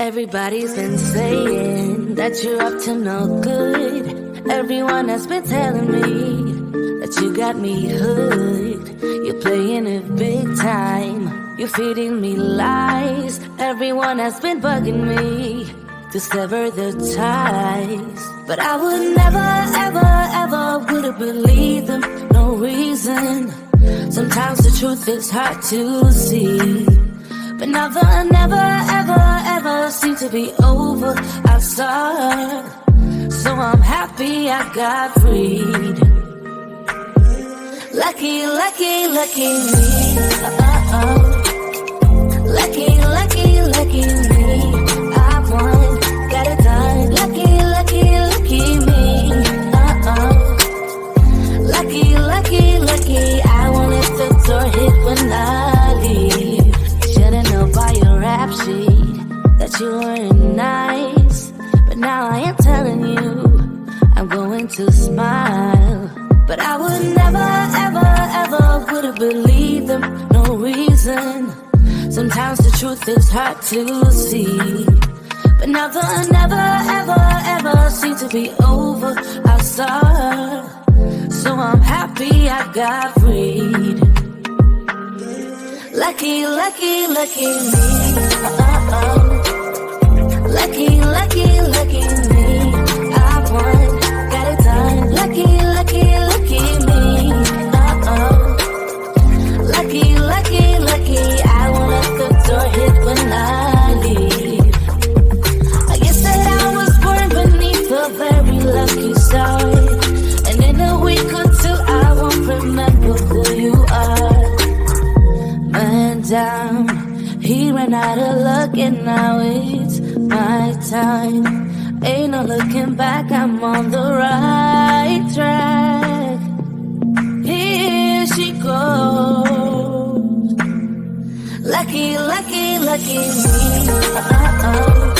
Everybody's been saying that you're up to no good. Everyone has been telling me that you got me hooked. You're playing it big time. You're feeding me lies. Everyone has been bugging me to sever the ties. But I would never, ever, ever would have believed them. No reason. Sometimes the truth is hard to see. But never, never, ever, ever seem to be over. I saw, so I'm happy I got freed. Lucky, lucky, lucky me. Lucky, lucky, lucky me. I won, got it done. Lucky, lucky, lucky me. Lucky, lucky, lucky. I won't let the door hit when I leave. Should've known by your rap sheet that you weren't nice. But now I am telling you, I'm going to smile. But I would never, ever, ever would have believed them. No reason. Sometimes the truth is hard to see. But never, never, ever, ever seem to be over. I saw, so I'm happy I got freed. Lucky, lucky, lucky me. Lucky, lucky, lucky me. I won, got it done. Lucky, lucky, lucky me. Lucky, lucky, lucky. I won't let the door hit when I leave. I guess that I was born beneath a very lucky star. And in a week or two I won't remember who you are. Man down, he ran out of luck and now it's my time. Ain't no looking back, I'm on the right track. Here she goes. Lucky, lucky, lucky me.